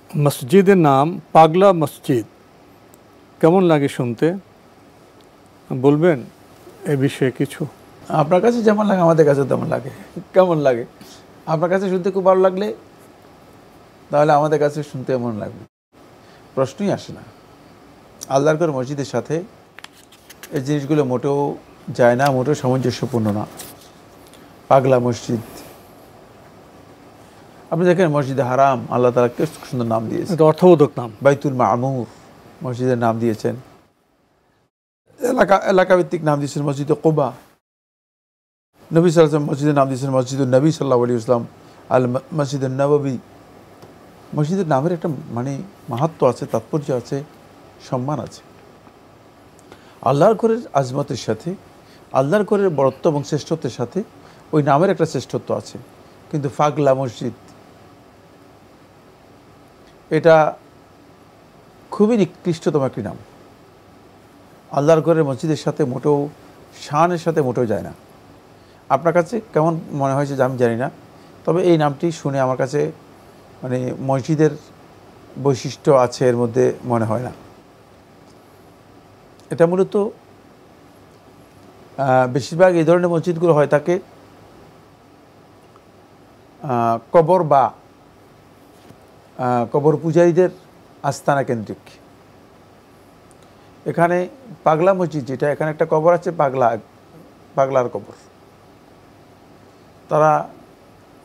মসজিদের নাম পাগলা মসজিদ, কেমন লাগে শুনতে? বলবেন এ বিষয়ে কিছু? আপনার কাছে যেমন লাগে আমাদের কাছে তেমন লাগে। কেমন লাগে? আপনার কাছে শুনতে খুব ভালো লাগলে তাহলে আমাদের কাছে শুনতে এমন লাগবে, প্রশ্নই আসে না। আল্লাহর ঘর মসজিদের সাথে এই জিনিসগুলো মোটেও যায় না, মোটেও সামঞ্জস্যপূর্ণ না। পাগলা মসজিদ, আপনি দেখেন মসজিদে হারাম আল্লাহ তাআলা কি সুন্দর নাম দিয়েছেন, অর্থবোধক নাম। বাইতুল মামুর মসজিদের নাম দিয়েছেন, এলাকাভিত্তিক নাম দিয়েছেন মসজিদে কুবা। নবী সাল্লাল্লাহু আলাইহি ওয়াসাল্লাম মসজিদের নাম দিয়েছেন মসজিদুন নবী সাল্লাল্লাহু আলাইহি ওয়াসাল্লাম, আল মসজিদুন নববী। মসজিদের নামের একটা মাহাত্ম্য আছে, তাৎপর্য আছে, সম্মান আছে। আল্লাহর ঘরের আজমতের সাথে, আল্লাহর ঘরের বড়ত্ব এবং শ্রেষ্ঠত্বের সাথে ওই নামের একটা শ্রেষ্ঠত্ব আছে। কিন্তু পাগলা মসজিদ এটা খুবই নিকৃষ্টতম একটি নাম। আল্লাহর ঘরের মসজিদের সাথে মোটেও, শানের সাথে মোটেও যায় না। আপনার কাছে কেমন মনে হয়েছে যে আমি জানি না, তবে এই নামটি শুনে আমার কাছে মসজিদের বৈশিষ্ট্য আছে এর মধ্যে মনে হয় না। এটা মূলত বেশিরভাগ এই ধরনের মসজিদগুলো হয় থাকে কবর বা কবর পূজারীদের আস্তানা কেন্দ্রিক। এখানে পাগলা মসজিদ যেটা, এখানে একটা কবর আছে, পাগলার কবর। তারা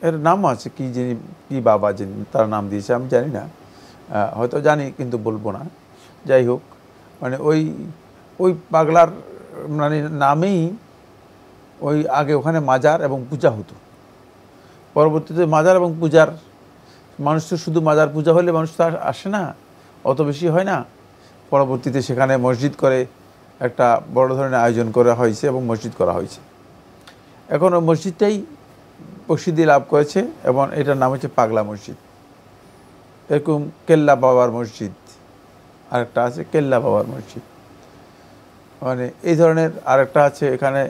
এর নামও আছে, কি বাবা যিনি তার নাম দিয়েছে আমি জানি না, হয়তো জানি কিন্তু বলবো না। যাই হোক, ওই পাগলার নামেই ওই আগে ওখানে মাজার এবং পূজা হতো। পরবর্তীতে মাজার এবং পূজার, মানুষ তো শুধু মাজার পূজা হলে মানুষ তো আসে না, অত বেশি হয় না। পরবর্তীতে সেখানে মসজিদ করে একটা বড় ধরনের আয়োজন করা হয়েছে এবং মসজিদ করা হয়েছে। এখন ওই মসজিদটাই প্রসিদ্ধি লাভ করেছে এবং এটার নাম হচ্ছে পাগলা মসজিদ। এরকম কেল্লা বাবার মসজিদ আরেকটা আছে, কেল্লা বাবার মসজিদ এই ধরনের আরেকটা আছে। এখানে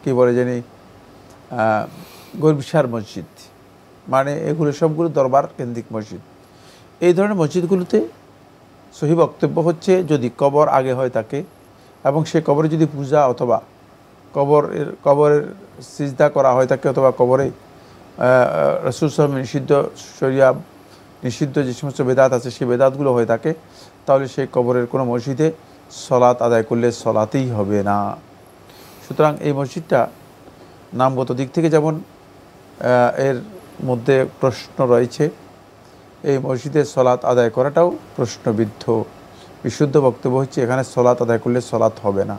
কি বলে জানি গরবিশার মসজিদ, এগুলো সবগুলো দরবার কেন্দ্রিক মসজিদ। এই ধরনের মসজিদগুলোতে সহি বক্তব্য হচ্ছে যদি কবর আগে হয় থাকে এবং সে কবরে যদি পূজা অথবা কবরের সিজদা করা হয় থাকে, অথবা কবরে রাসূল সাল্লাল্লাহু আলাইহি ওয়াসাল্লাম নিষিদ্ধ যে সমস্ত বেদাত আছে সেই বেদাতগুলো হয়ে থাকে, তাহলে সেই কবরের কোনো মসজিদে সলাত আদায় করলে সলাতেই হবে না। সুতরাং এই মসজিদটা নামগত দিক থেকে যেমন এর মধ্যে প্রশ্ন রয়েছে, এই মসজিদে সলাত আদায় করাটাও প্রশ্নবিদ্ধ। বিশুদ্ধ বক্তব্য হচ্ছে এখানে সলাত আদায় করলে সলাত হবে না।